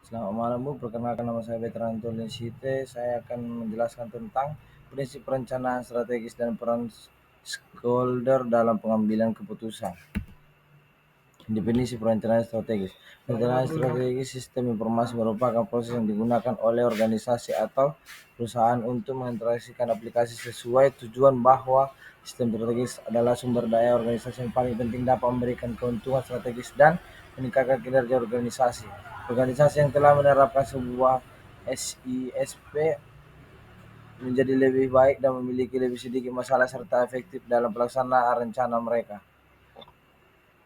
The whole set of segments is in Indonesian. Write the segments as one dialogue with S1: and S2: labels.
S1: Selamat malam Bu, perkenalkan nama saya Veteran Site. Saya akan menjelaskan tentang prinsip perencanaan strategis dan peran stakeholder dalam pengambilan keputusan. Definisi perencanaan strategis. Perencanaan strategis sistem informasi merupakan proses yang digunakan oleh organisasi atau perusahaan untuk mengintegrasikan aplikasi sesuai tujuan bahwa sistem strategis adalah sumber daya organisasi yang paling penting dapat memberikan keuntungan strategis dan meningkatkan kinerja organisasi. Organisasi yang telah menerapkan sebuah SISP menjadi lebih baik dan memiliki lebih sedikit masalah serta efektif dalam pelaksanaan rencana mereka.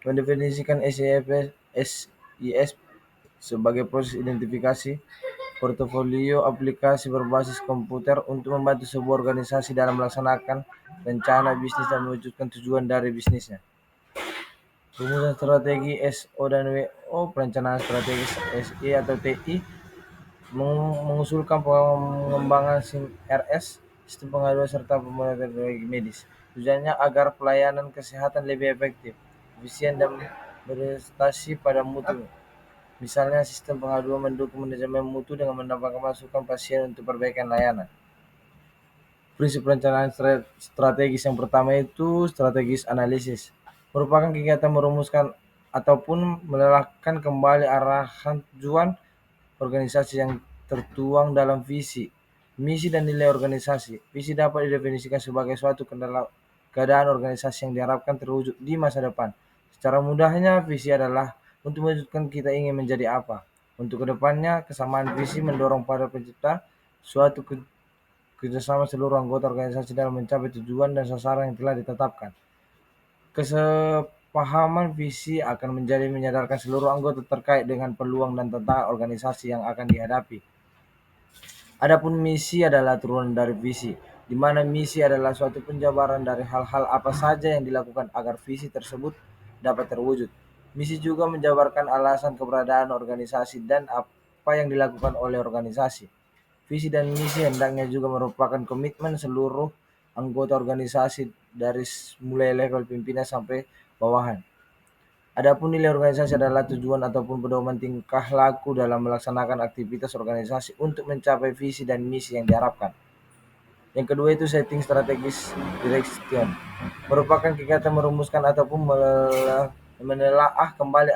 S1: Mendefinisikan SISP sebagai proses identifikasi portofolio aplikasi berbasis komputer untuk membantu sebuah organisasi dalam melaksanakan rencana bisnis dan mewujudkan tujuan dari bisnisnya. Rumusan strategi SO dan WO, perencanaan strategis SI atau TI, mengusulkan pengembangan SIM RS, sistem pengaduan serta pembuatan teknologi medis. Tujuannya agar pelayanan kesehatan lebih efektif, efisien dan berorientasi pada mutu. Misalnya sistem pengaduan mendukung manajemen mutu dengan mendapatkan masukan pasien untuk perbaikan layanan. Prinsip perencanaan strategis yang pertama itu strategis analisis. Merupakan kegiatan merumuskan ataupun melelahkan kembali arahan tujuan organisasi yang tertuang dalam visi, misi dan nilai organisasi. Visi dapat didefinisikan sebagai suatu keadaan organisasi yang diharapkan terwujud di masa depan. Secara mudahnya, visi adalah untuk mewujudkan kita ingin menjadi apa. Untuk kedepannya, kesamaan visi mendorong pada pencipta suatu kerjasama seluruh anggota organisasi dalam mencapai tujuan dan sasaran yang telah ditetapkan. Kesepahaman visi akan menjadi menyadarkan seluruh anggota terkait dengan peluang dan tantangan organisasi yang akan dihadapi. Adapun misi adalah turunan dari visi, di mana misi adalah suatu penjabaran dari hal-hal apa saja yang dilakukan agar visi tersebut dapat terwujud. Misi juga menjabarkan alasan keberadaan organisasi dan apa yang dilakukan oleh organisasi. Visi dan misi hendaknya juga merupakan komitmen seluruh anggota organisasi dari mulai level pimpinan sampai bawahan. Adapun nilai organisasi adalah tujuan ataupun pedoman tingkah laku dalam melaksanakan aktivitas organisasi untuk mencapai visi dan misi yang diharapkan. Yang kedua itu setting strategis direction. Merupakan kegiatan merumuskan ataupun menelaah kembali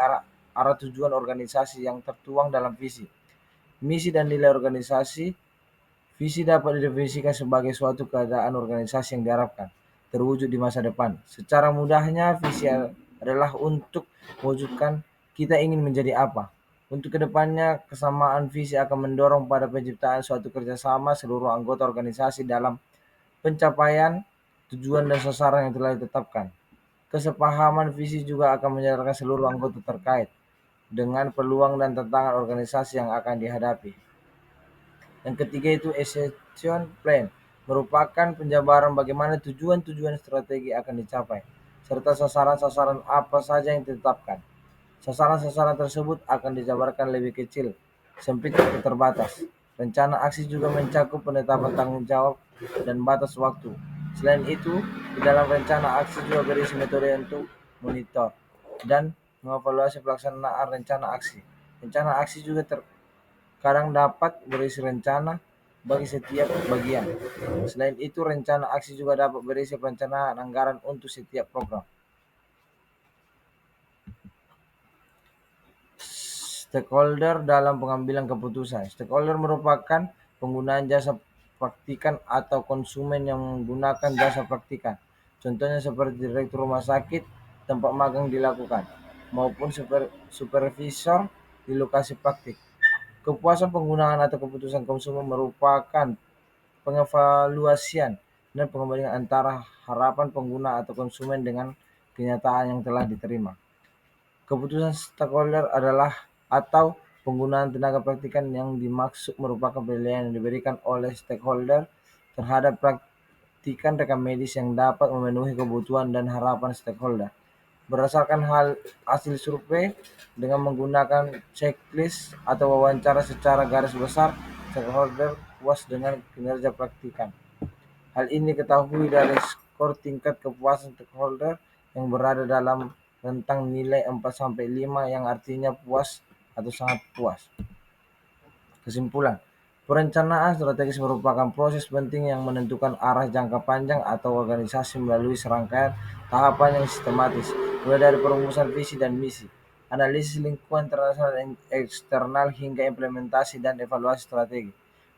S1: arah tujuan organisasi yang tertuang dalam visi, misi dan nilai organisasi. Visi dapat didefinisikan sebagai suatu keadaan organisasi yang diharapkan terwujud di masa depan. Secara mudahnya, visi adalah untuk mewujudkan kita ingin menjadi apa. Untuk kedepannya, kesamaan visi akan mendorong pada penciptaan suatu kerjasama seluruh anggota organisasi dalam pencapaian tujuan dan sasaran yang telah ditetapkan. Kesepahaman visi juga akan menyadarkan seluruh anggota terkait dengan peluang dan tantangan organisasi yang akan dihadapi. Yang ketiga itu execution plan, merupakan penjabaran bagaimana tujuan-tujuan strategi akan dicapai, serta sasaran-sasaran apa saja yang ditetapkan. Sasaran-sasaran tersebut akan dijabarkan lebih kecil, sempit atau terbatas. Rencana aksi juga mencakup penetapan tanggung jawab dan batas waktu. Selain itu, di dalam rencana aksi juga berisi metode untuk monitor dan mengevaluasi pelaksanaan rencana aksi. Rencana aksi juga kadang dapat berisi rencana bagi setiap bagian. Selain itu, rencana aksi juga dapat berisi perencanaan anggaran untuk setiap program. Stakeholder dalam pengambilan keputusan. Stakeholder merupakan penggunaan jasa praktikan atau konsumen yang menggunakan jasa praktikan. Contohnya seperti direktur rumah sakit tempat magang dilakukan, maupun supervisor di lokasi praktik. Kepuasan penggunaan atau keputusan konsumen merupakan pengevaluasian dan pengembalian antara harapan pengguna atau konsumen dengan kenyataan yang telah diterima. Keputusan stakeholder adalah atau penggunaan tenaga praktikan yang dimaksud merupakan penilaian yang diberikan oleh stakeholder terhadap praktikan rekam medis yang dapat memenuhi kebutuhan dan harapan stakeholder. Berdasarkan hasil survei dengan menggunakan checklist atau wawancara secara garis besar, stakeholder puas dengan kinerja praktikan. Hal ini diketahui dari skor tingkat kepuasan stakeholder yang berada dalam rentang nilai 4 sampai 5 yang artinya puas atau sangat puas. Kesimpulan, perencanaan strategis merupakan proses penting yang menentukan arah jangka panjang atau organisasi melalui serangkaian tahapan yang sistematis, mulai dari perumusan visi dan misi, analisis lingkungan internasional dan eksternal hingga implementasi dan evaluasi strategi.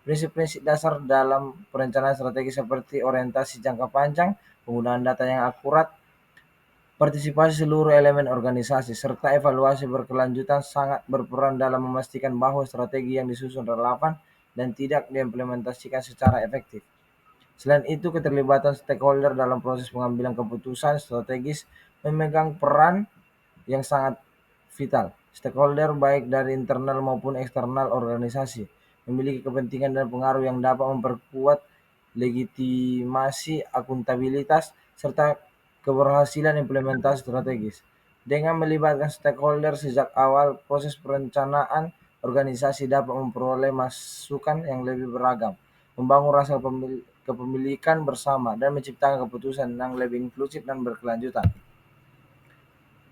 S1: Prinsip-prinsip dasar dalam perencanaan strategi seperti orientasi jangka panjang, penggunaan data yang akurat, partisipasi seluruh elemen organisasi, serta evaluasi berkelanjutan sangat berperan dalam memastikan bahwa strategi yang disusun relevan dan tidak diimplementasikan secara efektif. Selain itu, keterlibatan stakeholder dalam proses pengambilan keputusan strategis memegang peran yang sangat vital. Stakeholder baik dari internal maupun eksternal organisasi memiliki kepentingan dan pengaruh yang dapat memperkuat legitimasi, akuntabilitas, serta keberhasilan implementasi strategis. Dengan melibatkan stakeholder sejak awal proses perencanaan, organisasi dapat memperoleh masukan yang lebih beragam, membangun rasa kepemilikan bersama, dan menciptakan keputusan yang lebih inklusif dan berkelanjutan.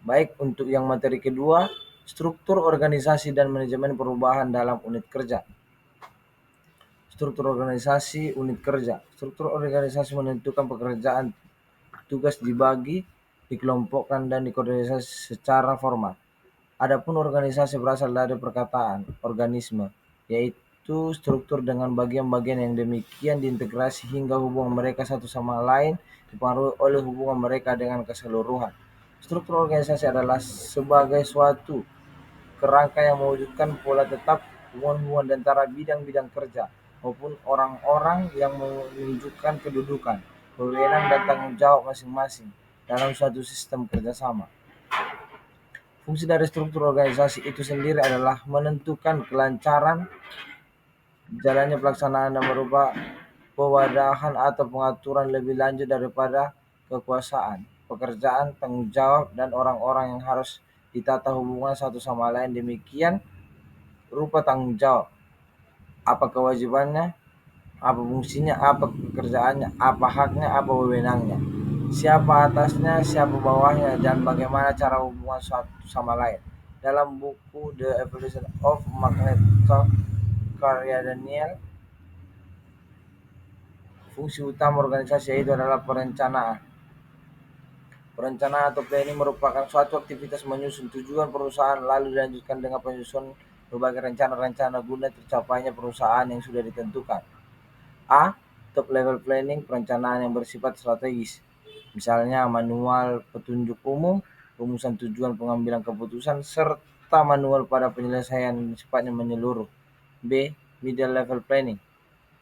S1: Baik untuk yang materi kedua, struktur organisasi dan manajemen perubahan dalam unit kerja. Struktur organisasi unit kerja. Struktur organisasi menentukan pekerjaan, tugas dibagi, dikelompokkan, dan dikoordinasi secara formal. Adapun organisasi berasal dari perkataan organisme, yaitu struktur dengan bagian-bagian yang demikian diintegrasi hingga hubungan mereka satu sama lain dipengaruhi oleh hubungan mereka dengan keseluruhan. Struktur organisasi adalah sebagai suatu kerangka yang mewujudkan pola tetap hubungan-hubungan antara bidang-bidang kerja maupun orang-orang yang menunjukkan kedudukan, wewenang, dan tanggung jawab masing-masing dalam suatu sistem kerjasama. Fungsi dari struktur organisasi itu sendiri adalah menentukan kelancaran jalannya pelaksanaan dan berupa pewadahan atau pengaturan lebih lanjut daripada kekuasaan, pekerjaan, tanggung jawab, dan orang-orang yang harus ditata hubungan satu sama lain. Demikian rupa tanggung jawab, apa kewajibannya, apa fungsinya, apa pekerjaannya, apa haknya, apa wewenangnya, siapa atasnya, siapa bawahnya, dan bagaimana cara hubungan satu sama lain. Dalam buku The Evolution of Magneto karya Daniel, fungsi utama organisasi itu adalah perencanaan. Perencanaan atau planning merupakan suatu aktivitas menyusun tujuan perusahaan lalu dilanjutkan dengan penyusunan berbagai rencana-rencana guna tercapainya perusahaan yang sudah ditentukan. A. Top level planning, perencanaan yang bersifat strategis. Misalnya manual petunjuk umum, rumusan tujuan pengambilan keputusan, serta manual pada penyelesaian sifatnya menyeluruh. B. Middle level planning,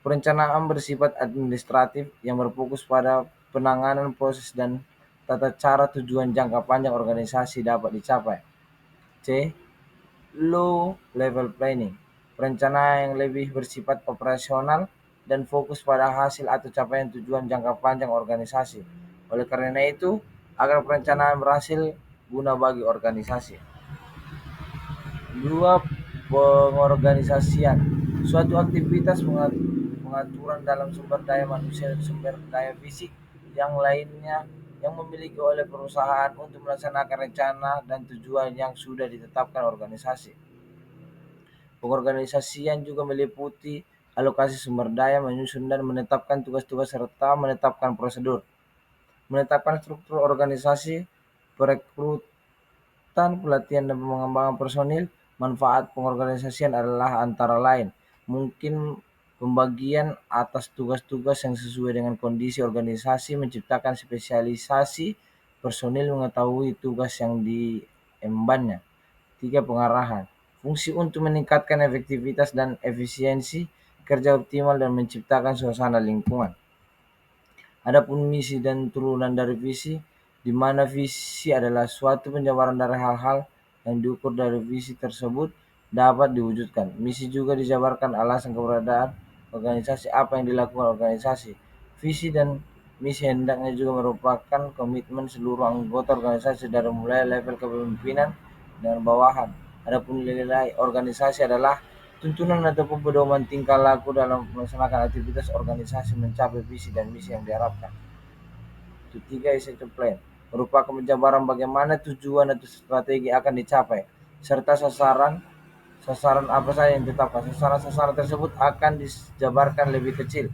S1: perencanaan bersifat administratif yang berfokus pada penanganan proses dan tata cara tujuan jangka panjang organisasi dapat dicapai. C. Low level planning, perencanaan yang lebih bersifat operasional dan fokus pada hasil atau capaian tujuan jangka panjang organisasi. Oleh karena itu, agar perencanaan berhasil guna bagi organisasi. 2. Pengorganisasian, suatu aktivitas pengaturan dalam sumber daya manusia dan sumber daya fisik yang lainnya yang memiliki oleh perusahaan untuk melaksanakan rencana dan tujuan yang sudah ditetapkan organisasi. Pengorganisasian juga meliputi alokasi sumber daya, menyusun dan menetapkan tugas-tugas serta menetapkan prosedur. Menetapkan struktur organisasi, perekrutan, pelatihan, dan pengembangan personil. Manfaat pengorganisasian adalah antara lain mungkin pembagian atas tugas-tugas yang sesuai dengan kondisi organisasi, menciptakan spesialisasi personil, mengetahui tugas yang diembannya. 3. Pengarahan, fungsi untuk meningkatkan efektivitas dan efisiensi kerja optimal dan menciptakan suasana lingkungan. Adapun misi dan turunan dari visi, di mana visi adalah suatu penjabaran dari hal-hal yang diukur dari visi tersebut dapat diwujudkan. Misi juga dijabarkan alasan keberadaan organisasi, apa yang dilakukan organisasi. Visi dan misi hendaknya juga merupakan komitmen seluruh anggota organisasi dari mulai level kepemimpinan dan bawahan. Adapun nilai organisasi adalah tuntunan ataupun pedoman tingkah laku dalam melaksanakan aktivitas organisasi mencapai visi dan misi yang diharapkan. Ketiga, essential plan merupakan penjabaran bagaimana tujuan atau strategi akan dicapai, serta sasaran sasaran apa saja yang ditetapkan. Sasaran-sasaran tersebut akan dijabarkan lebih kecil,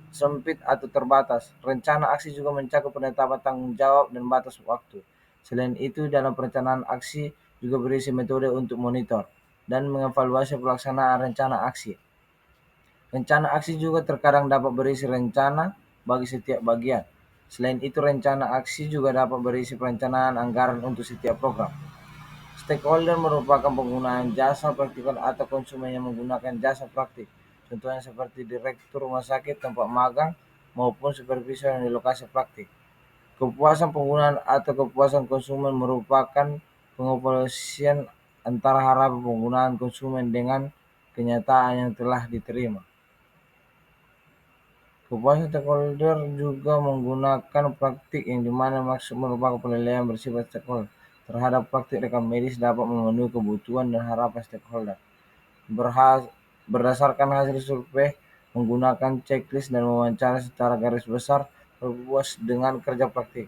S1: sempit atau terbatas. Rencana aksi juga mencakup penetapan tanggung jawab dan batas waktu. Selain itu, dalam perencanaan aksi juga berisi metode untuk monitor dan mengevaluasi pelaksanaan rencana aksi. Rencana aksi juga terkadang dapat berisi rencana bagi setiap bagian. Selain itu, rencana aksi juga dapat berisi perencanaan anggaran untuk setiap program. Stakeholder merupakan penggunaan jasa praktikal atau konsumen yang menggunakan jasa praktik. Contohnya seperti direktur rumah sakit, tempat magang, maupun supervisor yang di lokasi praktik. Kepuasan penggunaan atau kepuasan konsumen merupakan pengevaluasian antara harapan penggunaan konsumen dengan kenyataan yang telah diterima. Kepuasan stakeholder juga menggunakan praktik yang dimana maksud merupakan penilaian bersifat stakeholder terhadap praktik rekam medis dapat memenuhi kebutuhan dan harapan stakeholder. Berdasarkan hasil survei, menggunakan checklist dan wawancara secara garis besar puas dengan kerja praktik.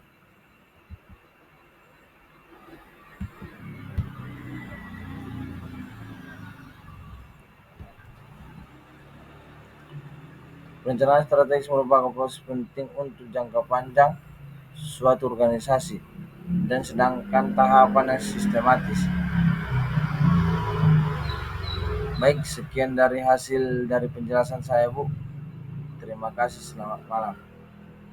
S1: Perencanaan strategis merupakan proses penting untuk jangka panjang suatu organisasi, dan sedangkan tahapan yang sistematis. Baik, sekian dari hasil dari penjelasan saya, Bu. Terima kasih, selamat malam.